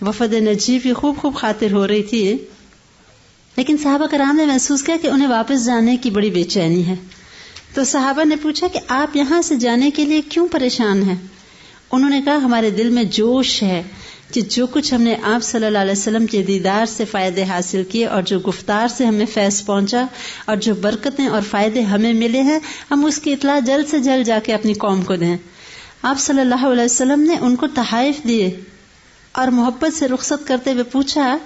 وفد نجیب کی خوب خاطر ہو رہی تھی، لیکن صحابہ کرام نے محسوس کیا کہ انہیں واپس جانے کی بڑی بے چینی ہے. تو صحابہ نے پوچھا کہ آپ یہاں سے جانے کے لیے کیوں پریشان ہیں؟ انہوں نے کہا ہمارے دل میں جوش ہے کہ جو کچھ ہم نے آپ صلی اللہ علیہ وسلم کے دیدار سے فائدے حاصل کیے اور جو گفتار سے ہمیں فیض پہنچا اور جو برکتیں اور فائدے ہمیں ملے ہیں، ہم اس کی اطلاع جلد سے جلد جا کے اپنی قوم کو دیں. آپ صلی اللہ علیہ وسلم نے ان کو تحائف دیے اور محبت سے رخصت کرتے ہوئے پوچھا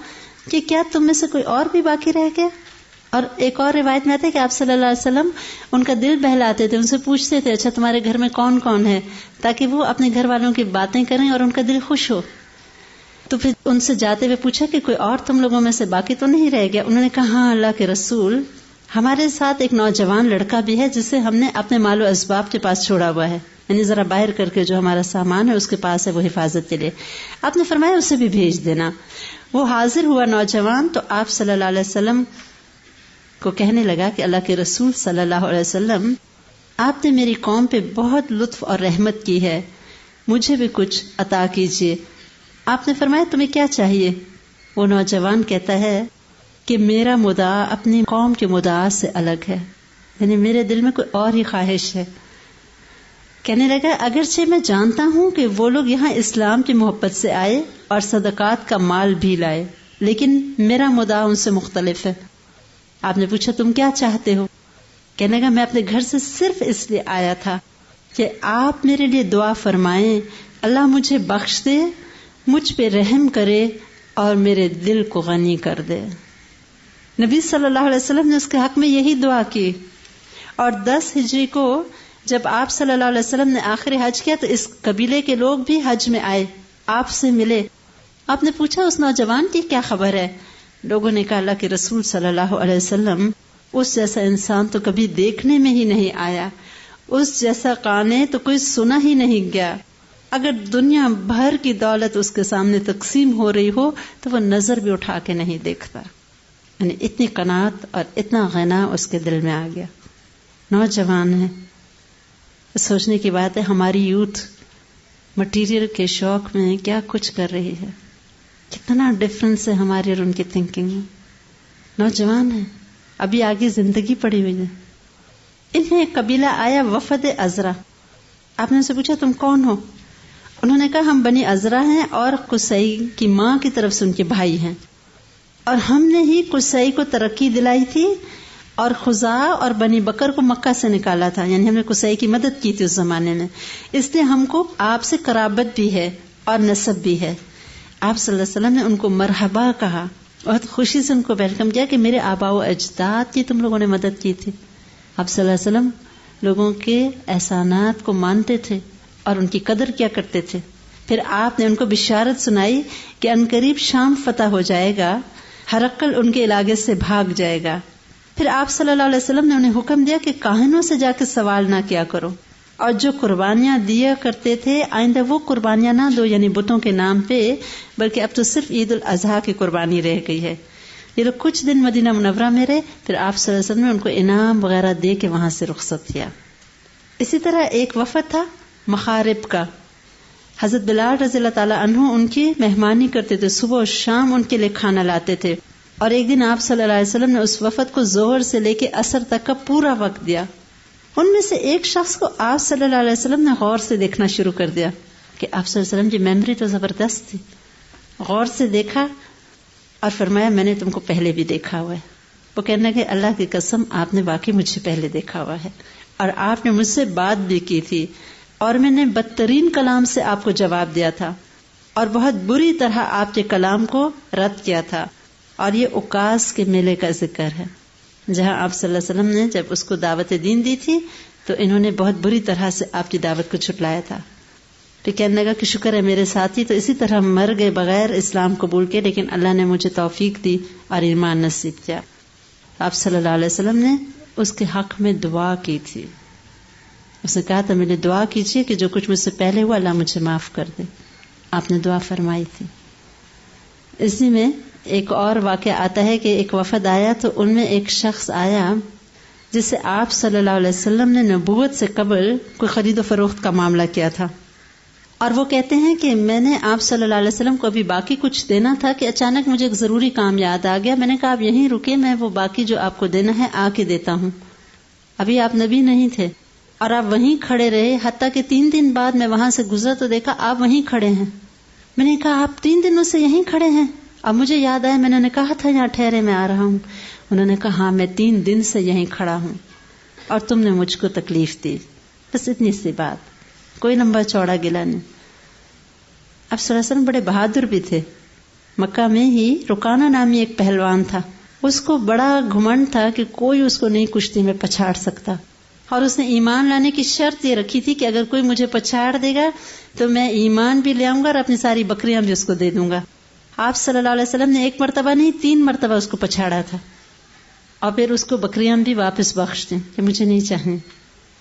کہ کیا تم میں سے کوئی اور بھی باقی رہ گیا؟ اور ایک اور روایت میں آتا ہے کہ آپ صلی اللہ علیہ وسلم ان کا دل بہلاتے تھے، ان سے پوچھتے تھے اچھا تمہارے گھر میں کون کون ہے، تاکہ وہ اپنے گھر والوں کی باتیں کریں اور ان کا دل خوش ہو. تو پھر ان سے جاتے ہوئے پوچھا کہ کوئی اور تم لوگوں میں سے باقی تو نہیں رہ گیا؟ انہوں نے کہا ہاں اللہ کے رسول، ہمارے ساتھ ایک نوجوان لڑکا بھی ہے جسے ہم نے اپنے مال و اسباب کے پاس چھوڑا ہوا ہے، یعنی ذرا باہر کر کے جو ہمارا سامان ہے اس کے پاس ہے وہ حفاظت کے لیے. آپ نے فرمایا اسے بھی بھیج دینا. وہ حاضر ہوا نوجوان تو آپ صلی اللہ علیہ وسلم کو کہنے لگا کہ اللہ کے رسول صلی اللہ علیہ وسلم، آپ نے میری قوم پہ بہت لطف اور رحمت کی ہے، مجھے بھی کچھ عطا کیجیے. آپ نے فرمایا تمہیں کیا چاہیے؟ وہ نوجوان کہتا ہے کہ میرا مدعا اپنی قوم کے مدعا سے الگ ہے، یعنی میرے دل میں کوئی اور ہی خواہش ہے. کہنے لگا اگرچہ میں جانتا ہوں کہ وہ لوگ یہاں اسلام کی محبت سے آئے اور صدقات کا مال بھی لائے، لیکن میرا مدعا ان سے مختلف ہے. آپ نے پوچھا تم کیا چاہتے ہو؟ کہنے لگا میں اپنے گھر سے صرف اس لیے آیا تھا کہ آپ میرے لیے دعا فرمائیں، اللہ مجھے بخش دے، مجھ پہ رحم کرے اور میرے دل کو غنی کر دے. نبی صلی اللہ علیہ وسلم نے اس کے حق میں یہی دعا کی. اور 10 ہجری کو جب آپ صلی اللہ علیہ وسلم نے آخری حج کیا تو اس قبیلے کے لوگ بھی حج میں آئے، آپ سے ملے. آپ نے پوچھا اس نوجوان کی کیا خبر ہے؟ لوگوں نے کہا اللہ کے رسول صلی اللہ علیہ وسلم اس جیسا انسان تو کبھی دیکھنے میں ہی نہیں آیا، اس جیسا قانے تو کوئی سنا ہی نہیں گیا. اگر دنیا بھر کی دولت اس کے سامنے تقسیم ہو رہی ہو تو وہ نظر بھی اٹھا کے نہیں دیکھتا. یعنی اتنی قناعت اور اتنا غنا اس کے دل میں آ گیا. نوجوان ہے. سوچنے کی بات ہے ہماری یوتھ مٹیریل کے شوق میں کیا کچھ کر رہی ہے، کتنا ڈفرنس ہے ہماری اور ان کی تھنکنگ میں. نوجوان ہے، ابھی آگے زندگی پڑی ہوئی ہے. انہیں ایک قبیلہ آیا وفد ازرا. آپ نے ان سے پوچھا تم کون ہو؟ انہوں نے کہا ہم بنی ازرا ہیں اور قصی کی ماں کی طرف سے ان کے بھائی ہیں، اور ہم نے ہی قصی کو ترقی دلائی تھی اور خزاع اور بنی بکر کو مکہ سے نکالا تھا، یعنی ہم نے قصی کی مدد کی تھی اس زمانے میں، اس لیے ہم کو آپ سے قرابت بھی ہے اور نسب بھی ہے. آپ صلی اللہ علیہ وسلم نے ان کو مرحبا کہا، بہت خوشی سے ان کو ویلکم کیا کہ میرے آباء و اجداد کی تم لوگوں نے مدد کی تھی. آپ صلی اللہ علیہ وسلم لوگوں کے احسانات کو مانتے تھے اور ان کی قدر کیا کرتے تھے. پھر آپ نے ان کو بشارت سنائی کہ عنقریب شام فتح ہو جائے گا، ہرقل ان کے علاقے سے بھاگ جائے گا. پھر آپ صلی اللہ علیہ وسلم نے انہیں حکم دیا کہ کاہنوں سے جا کے سوال نہ کیا کرو، اور جو قربانیاں دیا کرتے تھے آئندہ وہ قربانیاں نہ دو، یعنی بتوں کے نام پہ، بلکہ اب تو صرف عید الاضحیٰ کی قربانی رہ گئی ہے. یہ لوگ کچھ دن مدینہ منورہ میں رہے، پھر آپ صلی اللہ علیہ وسلم نے ان کو انعام وغیرہ دے کے وہاں سے رخصت کیا. اسی طرح ایک وفد تھا مخارب کا. حضرت بلال رضی اللہ تعالیٰ عنہ ان کی مہمانی کرتے تھے، صبح و شام ان کے لیے کھانا لاتے تھے. اور ایک دن آپ صلی اللہ علیہ وسلم نے اس وفد کو ظہر سے لے کے عصر تک کا پورا وقت دیا. ان میں سے ایک شخص کو آپ صلی اللہ علیہ وسلم نے غور سے دیکھنا شروع کر دیا کہ آپ صلی اللہ علیہ وسلم کی میموری تو زبردست تھی. غور سے دیکھا اور فرمایا میں نے تم کو پہلے بھی دیکھا ہوا ہے. وہ کہنے لگے اللہ کی قسم آپ نے واقعی مجھے پہلے دیکھا ہوا ہے، اور آپ نے مجھ سے بات بھی کی تھی، اور میں نے بدترین کلام سے آپ کو جواب دیا تھا اور بہت بری طرح آپ کے کلام کو رد کیا تھا. اور یہ اکاس کے میلے کا ذکر ہے جہاں آپ صلی اللہ علیہ وسلم نے جب اس کو دعوت دین دی تھی تو انہوں نے بہت بری طرح سے آپ کی دعوت کو چھٹلایا تھا. پھر کہنے لگا کہ شکر ہے میرے ساتھی تو اسی طرح مر گئے بغیر اسلام قبول کے، لیکن اللہ نے مجھے توفیق دی اور ایمان نصیب کیا. آپ صلی اللہ علیہ وسلم نے اس کے حق میں دعا کی تھی. اس نے کہا تھا میرے دعا کیجیے کہ جو کچھ مجھ سے پہلے ہوا اللہ مجھے معاف کر دے. آپ نے دعا فرمائی تھی. اسی میں ایک اور واقعہ آتا ہے کہ ایک وفد آیا تو ان میں ایک شخص آیا جس سے آپ صلی اللہ علیہ وسلم نے نبوت سے قبل کوئی خرید و فروخت کا معاملہ کیا تھا. اور وہ کہتے ہیں کہ میں نے آپ صلی اللہ علیہ وسلم کو ابھی باقی کچھ دینا تھا کہ اچانک مجھے ایک ضروری کام یاد آ گیا. میں نے کہا آپ یہیں رکے, میں وہ باقی جو آپ کو دینا ہے آ کے دیتا ہوں. ابھی آپ نبی نہیں تھے اور آپ وہیں کھڑے رہے, حتیٰ کہ 3 دن بعد میں وہاں سے گزرا تو دیکھا آپ وہیں کھڑے ہیں. میں نے کہا آپ 3 دنوں سے یہیں کھڑے ہیں؟ اب مجھے یاد آیا میں نے کہا تھا یہاں ٹھہرے, میں آ رہا ہوں. انہوں نے کہا ہاں میں 3 دن سے یہیں کھڑا ہوں اور تم نے مجھ کو تکلیف دی. بس اتنی سی بات, کوئی لمبا چوڑا گلا نہیں. اب صلی اللہ علیہ وسلم بڑے بہادر بھی تھے. مکہ میں ہی رکانہ نامی ایک پہلوان تھا, اس کو بڑا گھمنڈ تھا کہ کوئی اس کو نہیں کشتی میں پچھاڑ سکتا, اور اس نے ایمان لانے کی شرط یہ رکھی تھی کہ اگر کوئی مجھے پچھاڑ دے گا تو میں ایمان بھی لے آؤں گا اور اپنی ساری بکریاں بھی اس کو دے دوں گا. آپ صلی اللہ علیہ وسلم نے 1 مرتبہ نہیں 3 مرتبہ اس کو پچھاڑا تھا, اور پھر اس کو بکریاں بھی واپس بخش دیں کہ مجھے نہیں چاہیے.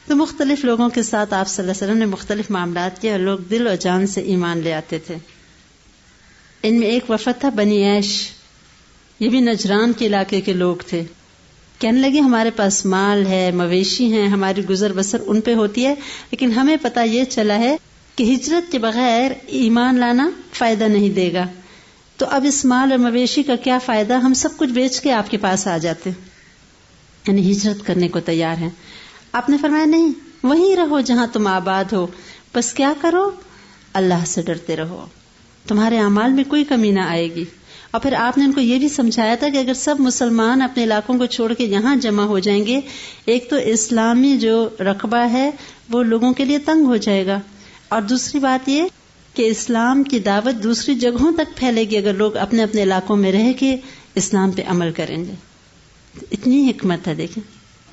تو مختلف لوگوں کے ساتھ آپ صلی اللہ علیہ وسلم نے مختلف معاملات کیے اور لوگ دل و جان سے ایمان لے آتے تھے. ان میں ایک وفد تھا بنی عیش, یہ بھی نجران کے علاقے کے لوگ تھے. کہنے لگے ہمارے پاس مال ہے, مویشی ہیں, ہماری گزر بسر ان پہ ہوتی ہے, لیکن ہمیں پتہ یہ چلا ہے کہ ہجرت کے بغیر ایمان لانا فائدہ نہیں دے گا, تو اب اس مال اور مویشی کا کیا فائدہ, ہم سب کچھ بیچ کے آپ کے پاس آ جاتے. یعنی ہجرت کرنے کو تیار ہیں. آپ نے فرمایا نہیں, وہیں رہو جہاں تم آباد ہو, بس کیا کرو, اللہ سے ڈرتے رہو, تمہارے اعمال میں کوئی کمی نہ آئے گی. اور پھر آپ نے ان کو یہ بھی سمجھایا تھا کہ اگر سب مسلمان اپنے علاقوں کو چھوڑ کے یہاں جمع ہو جائیں گے, ایک تو اسلامی جو رقبہ ہے وہ لوگوں کے لیے تنگ ہو جائے گا, اور دوسری بات یہ کہ اسلام کی دعوت دوسری جگہوں تک پھیلے گی اگر لوگ اپنے اپنے علاقوں میں رہ کے اسلام پہ عمل کریں گے. اتنی حکمت ہے. دیکھیں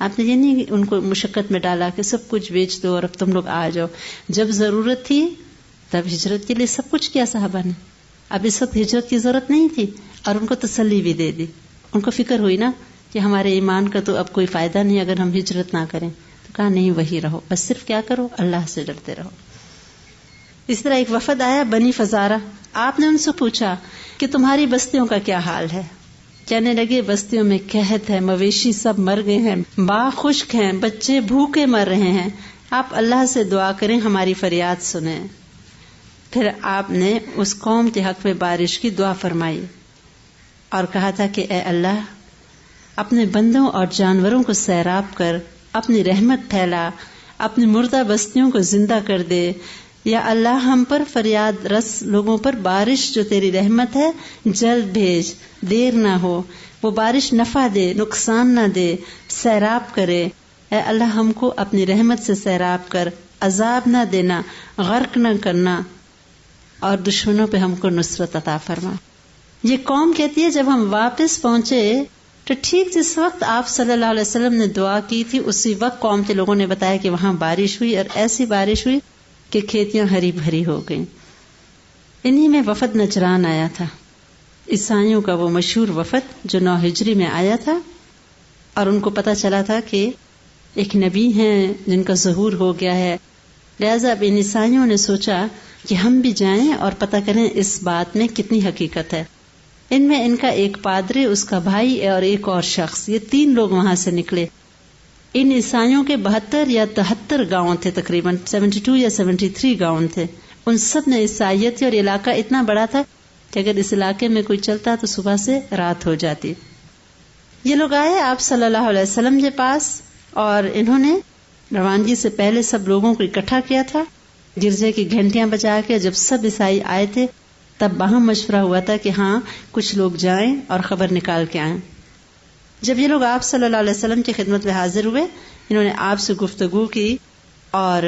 آپ نے یہ نہیں ان کو مشقت میں ڈالا کہ سب کچھ بیچ دو اور اب تم لوگ آ جاؤ. جب ضرورت تھی تب ہجرت کے لیے سب کچھ کیا صحابہ نے. اب اس وقت ہجرت کی ضرورت نہیں تھی اور ان کو تسلی بھی دے دی. ان کو فکر ہوئی نا کہ ہمارے ایمان کا تو اب کوئی فائدہ نہیں اگر ہم ہجرت نہ کریں, تو کہا نہیں وہی رہو, بس صرف کیا کرو, اللہ سے ڈرتے رہو. اس طرح ایک وفد آیا بنی فزارہ. آپ نے ان سے پوچھا کہ تمہاری بستیوں کا کیا حال ہے. کہنے لگے بستیوں میں قحط ہے, مویشی سب مر گئے ہیں, باغ خشک ہیں, بچے بھوکے مر رہے ہیں, آپ اللہ سے دعا کریں ہماری فریاد سنیں. پھر آپ نے اس قوم کے حق میں بارش کی دعا فرمائی اور کہا تھا کہ اے اللہ اپنے بندوں اور جانوروں کو سیراب کر, اپنی رحمت پھیلا, اپنی مردہ بستیوں کو زندہ کر دے. یا اللہ ہم پر فریاد رس لوگوں پر بارش جو تیری رحمت ہے جلد بھیج, دیر نہ ہو, وہ بارش نفع دے, نقصان نہ دے, سیراب کرے. اے اللہ ہم کو اپنی رحمت سے سیراب کر, عذاب نہ دینا, غرق نہ کرنا, اور دشمنوں پہ ہم کو نصرت عطا فرما. یہ قوم کہتی ہے جب ہم واپس پہنچے تو ٹھیک جس وقت آپ صلی اللہ علیہ وسلم نے دعا کی تھی اسی وقت قوم کے لوگوں نے بتایا کہ وہاں بارش ہوئی, اور ایسی بارش ہوئی کہ کھیتیاں ہری بھری ہو گئیں. انہی میں وفد نجران آیا تھا, عیسائیوں کا وہ مشہور وفد جو 9 ہجری میں آیا تھا, اور ان کو پتہ چلا تھا کہ ایک نبی ہیں جن کا ظہور ہو گیا ہے. لہذا اب ان عیسائیوں نے سوچا کہ ہم بھی جائیں اور پتہ کریں اس بات میں کتنی حقیقت ہے. ان میں ان کا ایک پادری, اس کا بھائی اور ایک اور شخص, یہ 3 لوگ وہاں سے نکلے. ان عیسائیوں کے 72 یا 73 گاؤں تھے, تقریباً 72 یا 73 گاؤں تھے. ان سب نے عیسائیت تھی, اور علاقہ اتنا بڑا تھا کہ اگر اس علاقے میں کوئی چلتا تو صبح سے رات ہو جاتی. یہ لوگ آئے آپ صلی اللہ علیہ وسلم کے پاس, اور انہوں نے روانگی سے پہلے سب لوگوں کو اکٹھا کیا تھا, گرجے کی گھنٹیاں بجا کے. جب سب عیسائی آئے تھے تب باہم مشورہ ہوا تھا کہ ہاں کچھ لوگ جائیں اور خبر نکال کے آئیں. جب یہ لوگ آپ صلی اللہ علیہ وسلم کی خدمت میں حاضر ہوئے, انہوں نے آپ سے گفتگو کی اور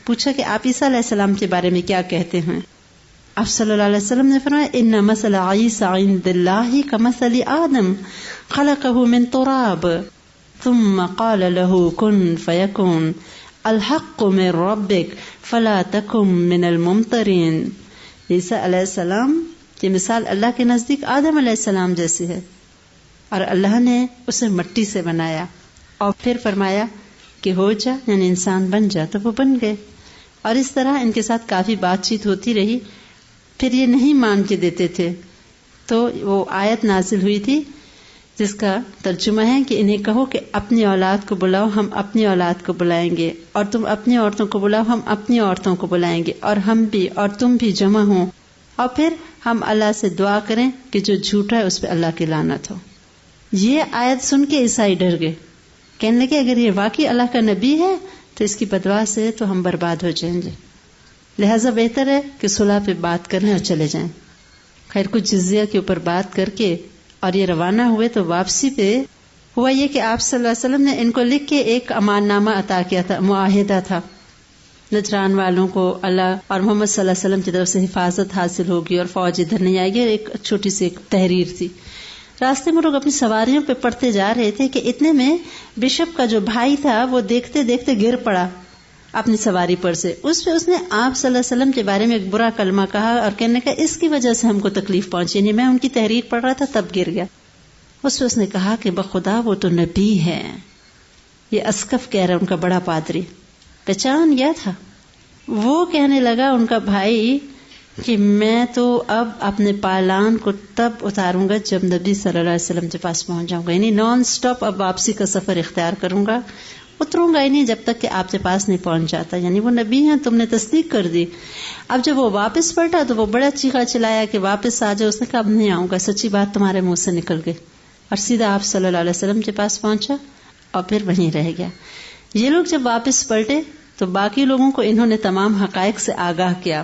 پوچھا کہ آپ عیسیٰ علیہ السلام کے بارے میں کیا کہتے ہیں. آپ صلی اللہ علیہ وسلم نے فرمایا ان مثل عیسیٰ عند اللہ کمثل آدم خلقہ من تراب ثم قال له كن فيكون الحق من ربك فلا تكن من الممترین. عیسیٰ علیہ السلام کی مثال اللہ کے نزدیک آدم علیہ السلام جیسی ہے, اور اللہ نے اسے مٹی سے بنایا اور پھر فرمایا کہ ہو جا, یعنی انسان بن جا, تو وہ بن گئے. اور اس طرح ان کے ساتھ کافی بات چیت ہوتی رہی. پھر یہ نہیں مان کے دیتے تھے, تو وہ آیت نازل ہوئی تھی جس کا ترجمہ ہے کہ انہیں کہو کہ اپنی اولاد کو بلاؤ، ہم اپنی اولاد کو بلائیں گے، اور تم اپنی عورتوں کو بلاؤ، ہم اپنی عورتوں کو بلائیں گے، اور ہم بھی اور تم بھی جمع ہوں، اور پھر ہم اللہ سے دعا کریں کہ جو جھوٹا ہے اس پہ اللہ کی لعنت ہو۔ یہ آیت سن کے عیسائی ڈر گئے، کہنے لگے اگر یہ واقعی اللہ کا نبی ہے تو اس کی بدوا سے تو ہم برباد ہو جائیں گے، لہذا بہتر ہے کہ صلح پہ بات کر لیں اور چلے جائیں۔ خیر کچھ جزیہ کے اوپر بات کر کے اور یہ روانہ ہوئے تو واپسی پہ ہوا یہ کہ آپ صلی اللہ علیہ وسلم نے ان کو لکھ کے ایک امان نامہ عطا کیا تھا، معاہدہ تھا، نجران والوں کو اللہ اور محمد صلی اللہ علیہ وسلم کی طرف سے حفاظت حاصل ہوگی اور فوج ادھر نہیں آئے گی، اور ایک چھوٹی سی ایک تحریر تھی۔ راستے میں لوگ اپنی سواریوں پہ پڑھتے جا رہے تھے کہ اتنے میں بشپ کا جو بھائی تھا وہ دیکھتے دیکھتے گر پڑا اپنی سواری پر سے، اس پہ اس نے آپ صلی اللہ علیہ وسلم کے بارے میں ایک برا کلمہ کہا اور کہنے کا اس کی وجہ سے ہم کو تکلیف پہنچی، یعنی میں ان کی تحریر پڑھ رہا تھا تب گر گیا۔ اس پہ اس نے کہا کہ بخدا وہ تو نبی ہے، یہ اسقف کہہ رہا ان کا بڑا پادری، پہچان گیا تھا۔ وہ کہنے لگا ان کا بھائی کہ میں تو اب اپنے پالان کو تب اتاروں گا جب نبی صلی اللہ علیہ وسلم کے پاس پہنچ جاؤں گا، یعنی نان سٹاپ اب واپسی کا سفر اختیار کروں گا، اتروں گا ہی نہیں جب تک کہ آپ کے پاس نہیں پہنچ جاتا، یعنی وہ نبی ہیں، تم نے تصدیق کر دی۔ اب جب وہ واپس پلٹا تو وہ بڑا چیخا چلایا کہ واپس آ جاؤ، اس نے کہا اب نہیں آؤں گا، سچی بات تمہارے منہ سے نکل گئی، اور سیدھا آپ صلی اللہ علیہ وسلم کے پاس پہنچا اور پھر وہیں رہ گیا۔ یہ لوگ جب واپس پلٹے تو باقی لوگوں کو انہوں نے تمام حقائق سے آگاہ کیا۔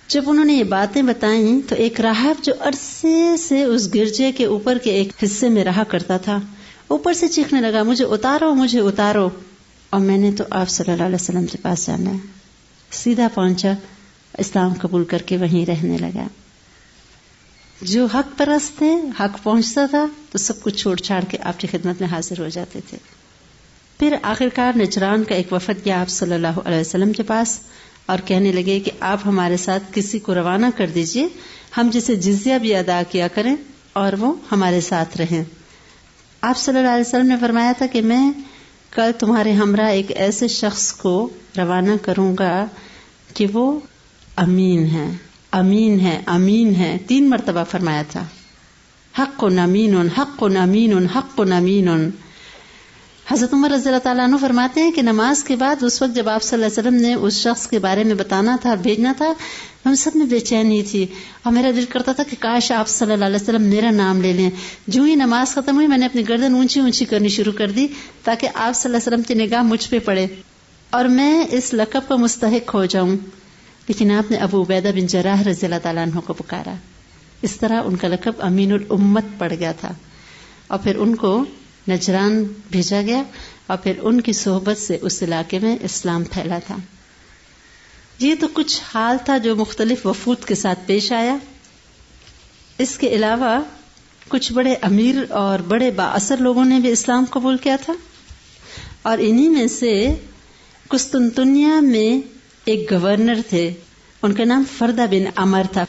جب انہوں نے یہ باتیں بتائیں تو ایک راہب جو عرصے سے اس گرجے کے اوپر کے ایک حصے میں رہا کرتا تھا اوپر سے چیخنے لگا مجھے اتارو، مجھے اتارو، اور میں نے تو آپ صلی اللہ علیہ وسلم کے پاس جانا ہے۔ سیدھا پہنچا، اسلام قبول کر کے وہیں رہنے لگا۔ جو حق پرست تھے، حق پہنچتا تھا تو سب کچھ چھوڑ چھاڑ کے آپ کی خدمت میں حاضر ہو جاتے تھے۔ پھر آخرکار نجران کا ایک وفد گیا آپ صلی اللہ علیہ وسلم کے پاس اور کہنے لگے کہ آپ ہمارے ساتھ کسی کو روانہ کر دیجئے، ہم جسے جزیہ بھی ادا کیا کریں اور وہ ہمارے ساتھ رہیں۔ آپ صلی اللہ علیہ وسلم نے فرمایا تھا کہ میں کل تمہارے ہمراہ ایک ایسے شخص کو روانہ کروں گا کہ وہ امین ہے، امین ہے، امین ہے، 3 مرتبہ فرمایا تھا، حق امین، حق امین، حق امین۔ حضرت عمر رضی اللہ تعالیٰ عنہ فرماتے ہیں کہ نماز کے بعد اس وقت جب آپ صلی اللہ علیہ وسلم نے اس شخص کے بارے میں بتانا تھا اور بھیجنا تھا، ہم سب میں بے چینی تھی اور میرا دل کرتا تھا کہ کاش آپ صلی اللہ علیہ وسلم میرا نام لے لیں۔ جو ہی نماز ختم ہوئی میں نے اپنی گردن اونچی اونچی کرنی شروع کر دی تاکہ آپ صلی اللہ علیہ وسلم کی نگاہ مجھ پہ پڑے اور میں اس لقب کا مستحق ہو جاؤں، لیکن آپ نے ابو عبیدہ بن جراح رضی اللہ تعالیٰ عنہ کو پکارا۔ اس طرح ان کا لقب امین الامت پڑ گیا تھا، اور پھر ان کو نجران بھیجا گیا اور پھر ان کی صحبت سے اس علاقے میں اسلام پھیلا تھا۔ یہ تو کچھ حال تھا جو مختلف وفود کے ساتھ پیش آیا۔ اس کے علاوہ کچھ بڑے امیر اور بڑے بااثر لوگوں نے بھی اسلام قبول کیا تھا، اور انہی میں سے قسطنطنیہ میں ایک گورنر تھے، ان کا نام فردہ بن عمر تھا۔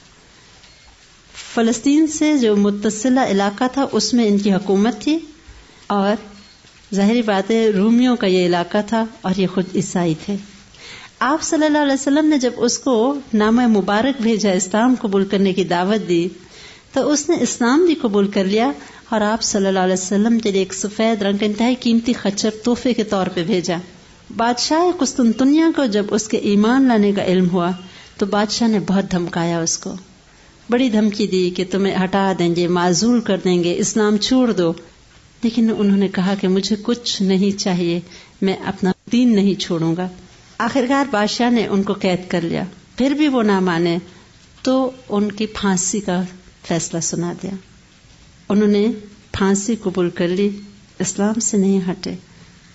فلسطین سے جو متصلہ علاقہ تھا اس میں ان کی حکومت تھی، اور ظاہری بات ہے رومیوں کا یہ علاقہ تھا اور یہ خود عیسائی تھے۔ آپ صلی اللہ علیہ وسلم نے جب اس کو نامہ مبارک بھیجا، اسلام قبول کرنے کی دعوت دی، تو اس نے اسلام بھی قبول کر لیا، اور آپ صلی اللہ علیہ وسلم کے لیے ایک سفید رنگ کا انتہائی قیمتی خچر تحفے کے طور پہ بھیجا۔ بادشاہ قسطنطنیہ کو جب اس کے ایمان لانے کا علم ہوا تو بادشاہ نے بہت دھمکایا، اس کو بڑی دھمکی دی کہ تمہیں ہٹا دیں گے، معزول کر دیں گے، اسلام چھوڑ دو، لیکن انہوں نے کہا کہ مجھے کچھ نہیں چاہیے، میں اپنا دین نہیں چھوڑوں گا۔ آخرکار بادشاہ نے ان کو قید کر لیا، پھر بھی وہ نہ مانے تو ان کی پھانسی کا فیصلہ سنا دیا۔ انہوں نے پھانسی قبول کر لی، اسلام سے نہیں ہٹے،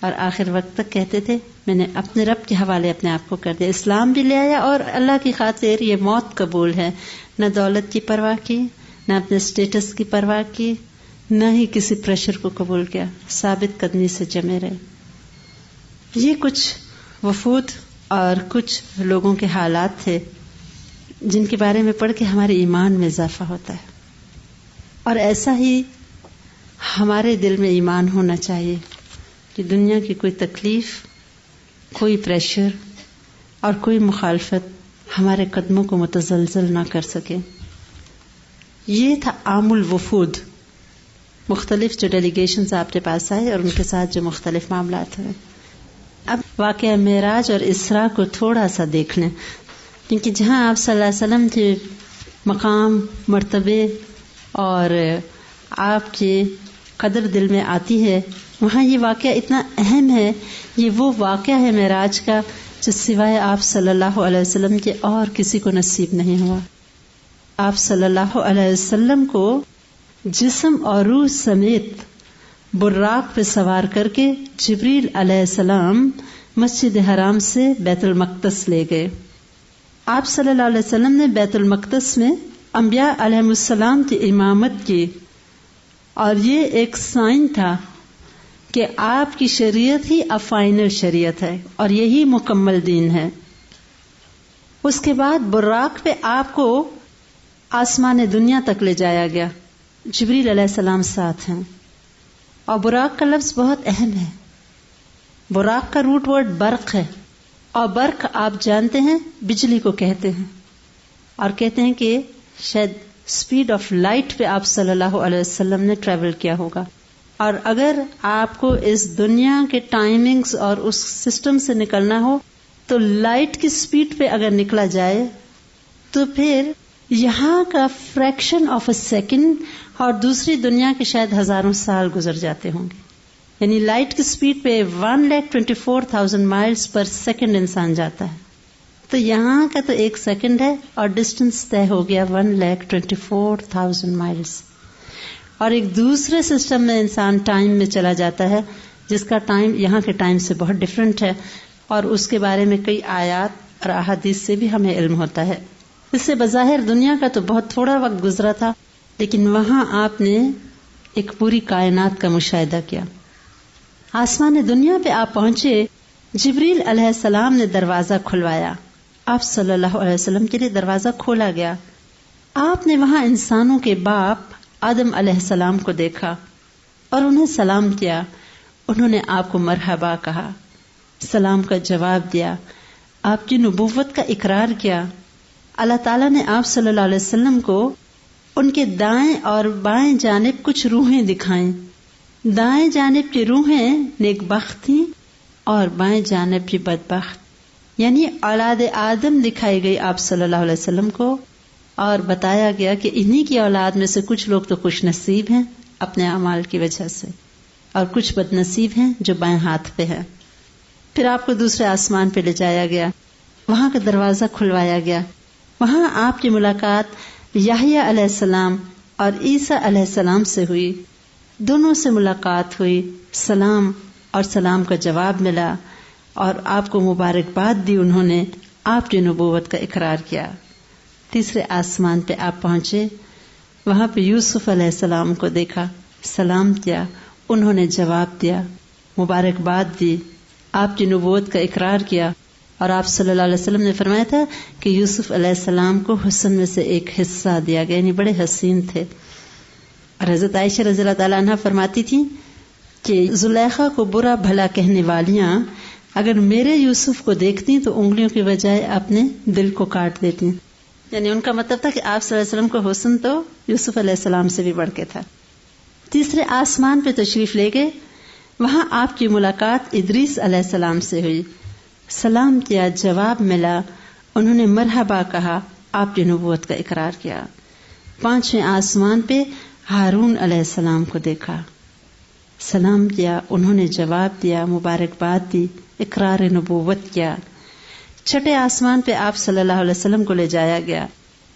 اور آخر وقت تک کہتے تھے میں نے اپنے رب کے حوالے اپنے آپ کو کر دیا، اسلام بھی لے آیا اور اللہ کی خاطر یہ موت قبول ہے، نہ دولت کی پرواہ کی، نہ اپنے سٹیٹس کی پرواہ کی، نہ ہی کسی پریشر کو قبول کیا، ثابت قدمی سے جمے رہے۔ یہ کچھ وفود اور کچھ لوگوں کے حالات تھے جن کے بارے میں پڑھ کے ہمارے ایمان میں اضافہ ہوتا ہے، اور ایسا ہی ہمارے دل میں ایمان ہونا چاہیے کہ دنیا کی کوئی تکلیف، کوئی پریشر اور کوئی مخالفت ہمارے قدموں کو متزلزل نہ کر سکے۔ یہ تھا عام الوفود، مختلف جو ڈیلیگیشنز آپ کے پاس آئے اور ان کے ساتھ جو مختلف معاملات ہوئے. اب واقعہ معراج اور اسراء کو تھوڑا سا دیکھ لیں، کیونکہ جہاں آپ صلی اللہ علیہ وسلم کے مقام، مرتبے اور آپ کی قدر دل میں آتی ہے، وہاں یہ واقعہ اتنا اہم ہے. یہ وہ واقعہ ہے معراج کا جو سوائے آپ صلی اللہ علیہ وسلم کے اور کسی کو نصیب نہیں ہوا. آپ صلی اللہ علیہ وسلم کو جسم اور روح سمیت براق پہ سوار کر کے جبریل علیہ السلام مسجد حرام سے بیت المقدس لے گئے. آپ صلی اللہ علیہ وسلم نے بیت المقدس میں انبیاء علیہ السلام کی امامت کی، اور یہ ایک سائن تھا کہ آپ کی شریعت ہی اب فائنل شریعت ہے اور یہی مکمل دین ہے. اس کے بعد براق پہ آپ کو آسمان دنیا تک لے جایا گیا. جبریل علیہ السلام ساتھ ہیں. اور براق کا لفظ بہت اہم ہے. براق کا روٹ ورڈ برق ہے، اور برق آپ جانتے ہیں بجلی کو کہتے ہیں، اور کہتے ہیں کہ شاید سپیڈ آف لائٹ پہ آپ صلی اللہ علیہ وسلم نے ٹریول کیا ہوگا. اور اگر آپ کو اس دنیا کے ٹائمنگز اور اس سسٹم سے نکلنا ہو تو لائٹ کی سپیڈ پہ اگر نکلا جائے تو پھر یہاں کا فریکشن آف اے سیکنڈ اور دوسری دنیا کے شاید ہزاروں سال گزر جاتے ہوں گے. یعنی لائٹ کی سپیڈ پہ 1,24,000 مائلز پر سیکنڈ انسان جاتا ہے. تو یہاں کا تو ایک سیکنڈ ہے اور ڈسٹنس طے ہو گیا 1,24,000 مائلز. اور ایک دوسرے سسٹم میں انسان ٹائم میں چلا جاتا ہے جس کا ٹائم یہاں کے ٹائم سے بہت ڈفرینٹ ہے، اور اس کے بارے میں کئی آیات اور احادیث سے بھی ہمیں علم ہوتا ہے. اس سے بظاہر دنیا کا تو بہت تھوڑا وقت گزرا تھا، لیکن وہاں آپ نے ایک پوری کائنات کا مشاہدہ کیا. آسمان دنیا پہ آپ پہنچے، جبریل علیہ السلام نے دروازہ کھلوایا. آپ صلی اللہ علیہ وسلم کے لیے دروازہ کھولا گیا. آپ نے وہاں انسانوں کے باپ آدم علیہ السلام کو دیکھا اور انہیں سلام کیا. انہوں نے آپ کو مرحبا کہا، سلام کا جواب دیا، آپ کی نبوت کا اقرار کیا. اللہ تعالیٰ نے آپ صلی اللہ علیہ وسلم کو ان کے دائیں اور بائیں جانب کچھ روحیں دکھائیں. دائیں جانب کی روحیں نیک بخت تھیں اور بائیں جانب کی بدبخت. یعنی اولاد آدم دکھائی گئی آپ صلی اللہ علیہ وسلم کو، اور بتایا گیا کہ انہی کی اولاد میں سے کچھ لوگ تو خوش نصیب ہیں اپنے اعمال کی وجہ سے، اور کچھ بد نصیب ہیں جو بائیں ہاتھ پہ ہیں. پھر آپ کو دوسرے آسمان پہ لے جایا گیا، وہاں کا دروازہ کھلوایا گیا. وہاں آپ کی ملاقات یحییٰ علیہ السلام اور عیسیٰ علیہ السلام سے ہوئی. دونوں سے ملاقات ہوئی، سلام اور سلام کا جواب ملا، اور آپ کو مبارکباد دی. انہوں نے آپ کی نبوت کا اقرار کیا. تیسرے آسمان پہ آپ پہنچے، وہاں پہ یوسف علیہ السلام کو دیکھا، سلام کیا، انہوں نے جواب دیا، مبارکباد دی، آپ کی نبوت کا اقرار کیا. اور آپ صلی اللہ علیہ وسلم نے فرمایا تھا کہ یوسف علیہ السلام کو حسن میں سے ایک حصہ دیا گیا، یعنی بڑے حسین تھے. اور حضرت عائشہ رضی اللہ تعالیٰ عنہ فرماتی تھی کہ زلیخا کو برا بھلا کہنے والیاں اگر میرے یوسف کو دیکھتی تو انگلیوں کی بجائے اپنے دل کو کاٹ دیتی. یعنی ان کا مطلب تھا کہ آپ صلی اللہ علیہ وسلم کو حسن تو یوسف علیہ السلام سے بھی بڑھ کے تھا. تیسرے آسمان پہ تشریف لے گئے، وہاں آپ کی ملاقات ادریس علیہ السلام سے ہوئی. سلام کیا، جواب ملا، انہوں نے مرحبا کہا، آپ کی نبوت کا اقرار کیا. پانچویں آسمان پہ ہارون علیہ السلام کو دیکھا، سلام کیا، انہوں نے جواب دیا، مبارکباد دی، اقرار نبوت کیا. چھٹے آسمان پہ آپ صلی اللہ علیہ وسلم کو لے جایا گیا،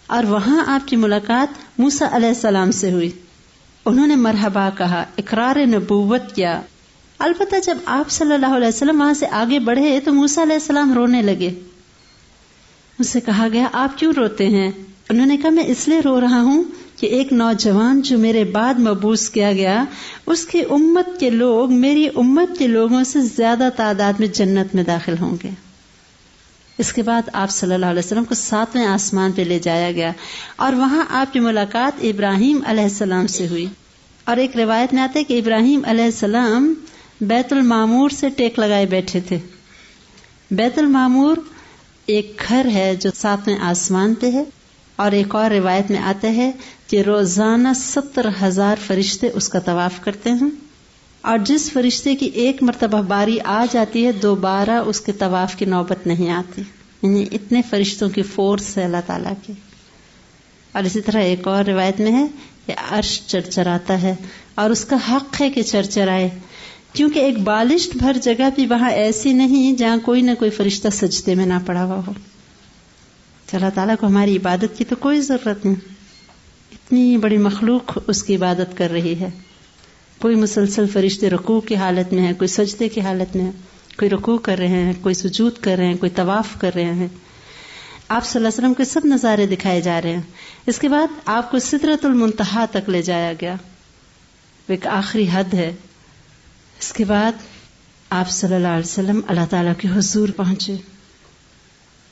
اور وہاں آپ کی ملاقات موسیٰ علیہ السلام سے ہوئی. انہوں نے مرحبا کہا، اقرار نبوت کیا. البتہ جب آپ صلی اللہ علیہ وسلم وہاں سے آگے بڑھے تو موسیٰ علیہ السلام رونے لگے. ان سے کہا گیا آپ کیوں روتے ہیں؟ انہوں نے کہا میں اس لیے رو رہا ہوں کہ ایک نوجوان جو میرے بعد مبعوث کیا گیا، اس کی امت کے لوگ میری امت کے لوگوں سے زیادہ تعداد میں جنت میں داخل ہوں گے. اس کے بعد آپ صلی اللہ علیہ وسلم کو 7ویں آسمان پہ لے جایا گیا، اور وہاں آپ کی ملاقات ابراہیم علیہ السلام سے ہوئی. اور ایک روایت میں آتا ہے کہ ابراہیم علیہ السلام بیت المعمور سے ٹیک لگائے بیٹھے تھے. بیت المعمور ایک گھر ہے جو 7ویں آسمان پہ ہے، اور ایک اور روایت میں آتا ہے کہ روزانہ 70,000 فرشتے اس کا طواف کرتے ہیں، اور جس فرشتے کی ایک مرتبہ باری آ جاتی ہے دوبارہ اس کے طواف کی نوبت نہیں آتی. یعنی اتنے فرشتوں کی فورس ہے اللہ تعالیٰ کی. اور اسی طرح ایک اور روایت میں ہے کہ عرش چرچراتا ہے اور اس کا حق ہے کہ چرچرائے، کیونکہ ایک بالشت بھر جگہ بھی وہاں ایسی نہیں جہاں کوئی نہ کوئی فرشتہ سجدے میں نہ پڑا ہوا ہو. اللہ تعالیٰ کو ہماری عبادت کی تو کوئی ضرورت نہیں، اتنی بڑی مخلوق اس کی عبادت کر رہی ہے. کوئی مسلسل فرشتے رکوع کی حالت میں ہے، کوئی سجدے کی حالت میں ہے، کوئی رکوع کر رہے ہیں، کوئی سجود کر رہے ہیں، کوئی طواف کر رہے ہیں. آپ صلی اللہ علیہ وسلم کے سب نظارے دکھائے جا رہے ہیں. اس کے بعد آپ کو سدرۃ المنتہا تک لے جایا گیا، ایک آخری حد ہے. اس کے بعد آپ صلی اللہ علیہ وسلم اللہ تعالیٰ کے حضور پہنچے،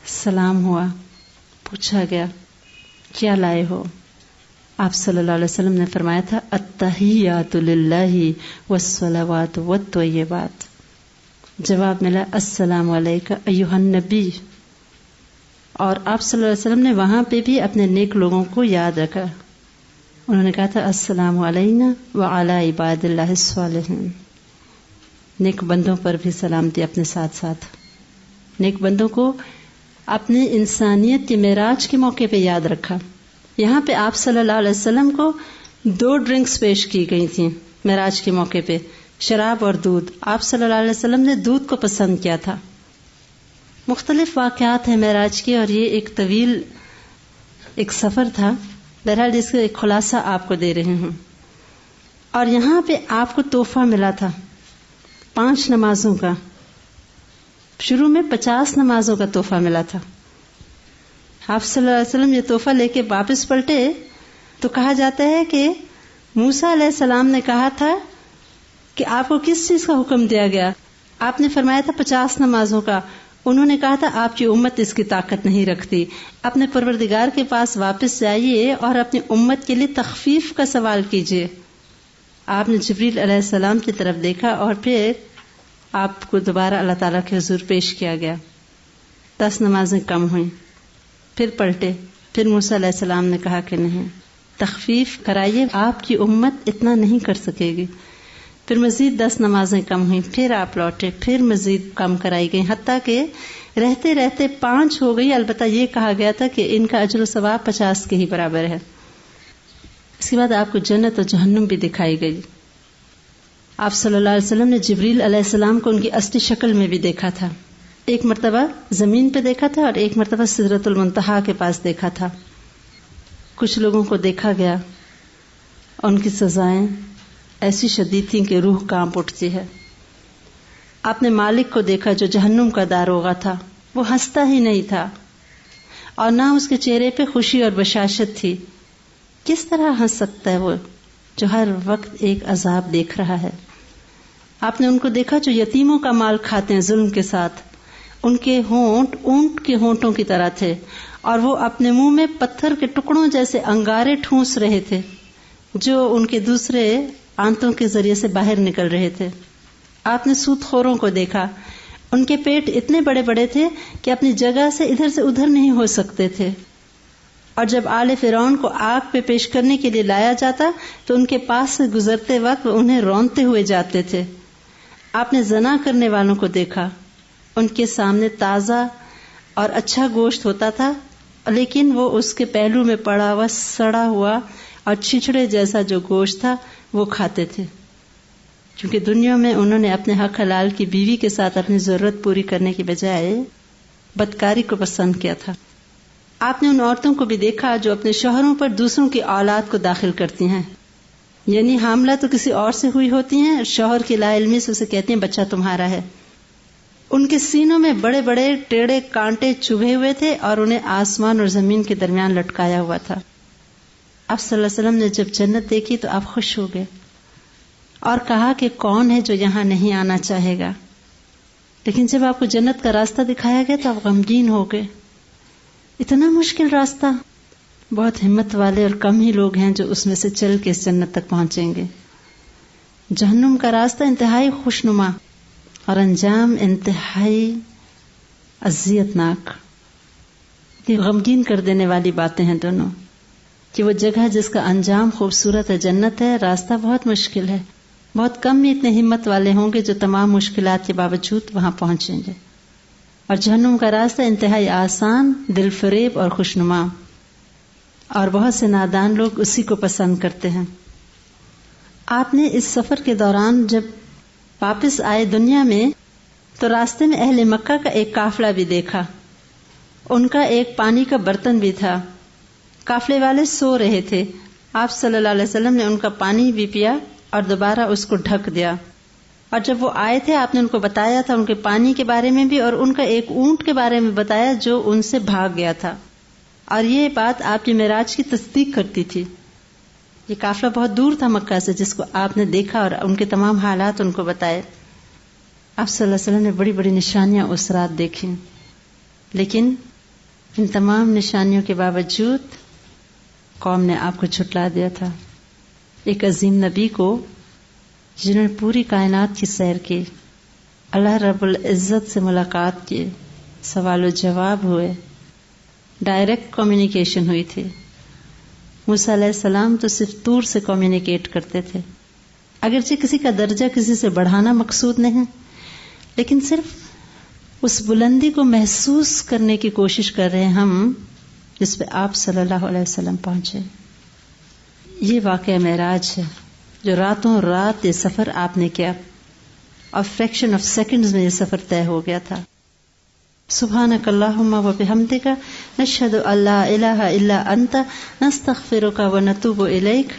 سلام ہوا، پوچھا گیا کیا لائے ہو. آپ صلی اللہ علیہ وسلم نے فرمایا تھا التحیات للہ والصلوات والطیبات. جواب ملا السلام علیک ایھا النبی. اور آپ صلی اللہ علیہ وسلم نے وہاں پہ بھی اپنے نیک لوگوں کو یاد رکھا. انہوں نے کہا تھا السلام علینا وعلی عباد اللہ الصالحین. نیک بندوں پر بھی سلام دیا اپنے ساتھ ساتھ. نیک بندوں کو اپنی انسانیت کے معراج کے موقع پہ یاد رکھا. یہاں پہ آپ صلی اللہ علیہ وسلم کو 2 ڈرنکس پیش کی گئی تھیں معراج کے موقع پہ، شراب اور دودھ. آپ صلی اللہ علیہ وسلم نے دودھ کو پسند کیا تھا. مختلف واقعات ہیں معراج کے، اور یہ ایک طویل ایک سفر تھا. بہرحال جس کا ایک خلاصہ آپ کو دے رہے ہوں. اور یہاں پہ آپ کو تحفہ ملا تھا 5 نمازوں کا. شروع میں 50 نمازوں کا تحفہ ملا تھا. آپ صلی اللہ علیہ وسلم یہ تحفہ لے کے واپس پلٹے تو کہا جاتا ہے کہ موسیٰ علیہ السلام نے کہا تھا کہ آپ کو کس چیز کا حکم دیا گیا؟ آپ نے فرمایا تھا 50 نمازوں کا. انہوں نے کہا تھا آپ کی امت اس کی طاقت نہیں رکھتی، اپنے پروردگار کے پاس واپس جائیے اور اپنی امت کے لیے تخفیف کا سوال کیجیے. آپ نے جبریل علیہ السلام کی طرف دیکھا اور پھر آپ کو دوبارہ اللہ تعالیٰ کے حضور پیش کیا گیا. 10 نمازیں کم ہوئیں، پھر پلٹے، پھر موسیٰ علیہ السلام نے کہا کہ نہیں، تخفیف کرائیے، آپ کی امت اتنا نہیں کر سکے گی. پھر مزید 10 نمازیں کم ہوئیں، پھر آپ لوٹے، پھر مزید کم کرائی گئی، حتیٰ کہ رہتے رہتے 5 ہو گئی. البتہ یہ کہا گیا تھا کہ ان کا اجر و ثواب 50 کے ہی برابر ہے. اس کے بعد آپ کو جنت اور جہنم بھی دکھائی گئی. آپ صلی اللہ علیہ وسلم نے جبریل علیہ السلام کو ان کی اصلی شکل میں بھی دیکھا تھا. ایک مرتبہ زمین پہ دیکھا تھا اور ایک مرتبہ سدرۃ المنتہا کے پاس دیکھا تھا. کچھ لوگوں کو دیکھا گیا، ان کی سزائیں ایسی شدید تھیں کہ روح کانپ اٹھتی ہے. آپ نے مالک کو دیکھا جو جہنم کا داروغہ تھا. وہ ہنستا ہی نہیں تھا اور نہ اس کے چہرے پہ خوشی اور بشاشت تھی. کس طرح ہنس سکتا ہے وہ جو ہر وقت ایک عذاب دیکھ رہا ہے. آپ نے ان کو دیکھا جو یتیموں کا مال کھاتے ہیں ظلم کے ساتھ. ان کے ہونٹ اونٹ کے ہونٹوں کی طرح تھے اور وہ اپنے منہ میں پتھر کے ٹکڑوں جیسے انگارے ٹھونس رہے تھے جو ان کے دوسرے آنتوں کے ذریعے سے باہر نکل رہے تھے. آپ نے سود خوروں کو دیکھا. ان کے پیٹ اتنے بڑے بڑے تھے کہ اپنی جگہ سے ادھر نہیں ہو سکتے تھے، اور جب آل فرعون کو آگ پہ پیش کرنے کے لیے لایا جاتا تو ان کے پاس سے گزرتے وقت انہیں رونتے ہوئے جاتے تھے. آپ نے زنا کرنے والوں کو دیکھا. ان کے سامنے تازہ اور اچھا گوشت ہوتا تھا، لیکن وہ اس کے پہلو میں پڑا ہوا سڑا ہوا اور چھچڑے جیسا جو گوشت تھا وہ کھاتے تھے، کیونکہ دنیا میں انہوں نے اپنے حق حلال کی بیوی کے ساتھ اپنی ضرورت پوری کرنے کی بجائے بدکاری کو پسند کیا تھا. آپ نے ان عورتوں کو بھی دیکھا جو اپنے شوہروں پر دوسروں کی اولاد کو داخل کرتی ہیں، یعنی حاملہ تو کسی اور سے ہوئی ہوتی ہیں، شوہر کی لا علمی سے اسے کہتی ہیں بچہ تمہارا ہے. ان کے سینوں میں بڑے بڑے ٹیڑے کانٹے چبھے ہوئے تھے اور انہیں آسمان اور زمین کے درمیان لٹکایا ہوا تھا. آپ صلی اللہ علیہ وسلم نے جب جنت دیکھی تو آپ خوش ہو گئے اور کہا کہ کون ہے جو یہاں نہیں آنا چاہے گا. لیکن جب آپ کو جنت کا راستہ دکھایا گیا تو آپ غمگین ہو گئے. اتنا مشکل راستہ، بہت ہمت والے اور کم ہی لوگ ہیں جو اس میں سے چل کے اس جنت تک پہنچیں گے. جہنم کا راستہ انتہائی خوشنما اور انجام انتہائی اذیت ناک. یہ غمگین کر دینے والی باتیں ہیں دونوں، کہ وہ جگہ جس کا انجام خوبصورت ہے جنت ہے، راستہ بہت مشکل ہے، بہت کم ہی اتنے ہمت والے ہوں گے جو تمام مشکلات کے باوجود وہاں پہنچیں گے، اور جہنم کا راستہ انتہائی آسان، دل فریب اور خوشنما، اور بہت سے نادان لوگ اسی کو پسند کرتے ہیں۔ آپ نے اس سفر کے دوران جب واپس آئے دنیا میں تو راستے میں اہل مکہ کا ایک قافلہ بھی دیکھا، ان کا ایک پانی کا برتن بھی تھا، قافلے والے سو رہے تھے، آپ صلی اللہ علیہ وسلم نے ان کا پانی بھی پیا اور دوبارہ اس کو ڈھک دیا، اور جب وہ آئے تھے آپ نے ان کو بتایا تھا ان کے پانی کے بارے میں بھی، اور ان کا ایک اونٹ کے بارے میں بتایا جو ان سے بھاگ گیا تھا، اور یہ بات آپ کی معراج کی تصدیق کرتی تھی۔ یہ قافلہ بہت دور تھا مکہ سے جس کو آپ نے دیکھا اور ان کے تمام حالات ان کو بتائے۔ آپ صلی اللہ علیہ وسلم نے بڑی بڑی نشانیاں اس رات دیکھی، لیکن ان تمام نشانیوں کے باوجود قوم نے آپ کو جھٹلا دیا تھا۔ ایک عظیم نبی کو جنہوں نے پوری کائنات کی سیر کی، اللہ رب العزت سے ملاقات کی، سوال و جواب ہوئے، ڈائریکٹ کمیونیکیشن ہوئی تھی۔ موسیٰ علیہ السلام تو صرف طور سے کمیونیکیٹ کرتے تھے، اگرچہ کسی کا درجہ کسی سے بڑھانا مقصود نہیں، لیکن صرف اس بلندی کو محسوس کرنے کی کوشش کر رہے ہیں ہم جس پہ آپ صلی اللہ علیہ وسلم پہنچے۔ یہ واقعہ معراج ہے جو راتوں رات یہ سفر آپ نے کیا، اور فریکشن آف سیکنڈز میں یہ سفر طے ہو گیا تھا۔ سبحانک اللہم و بحمدک نشہد ان لا الہ الا انت نستغفرک و نتوب الیک۔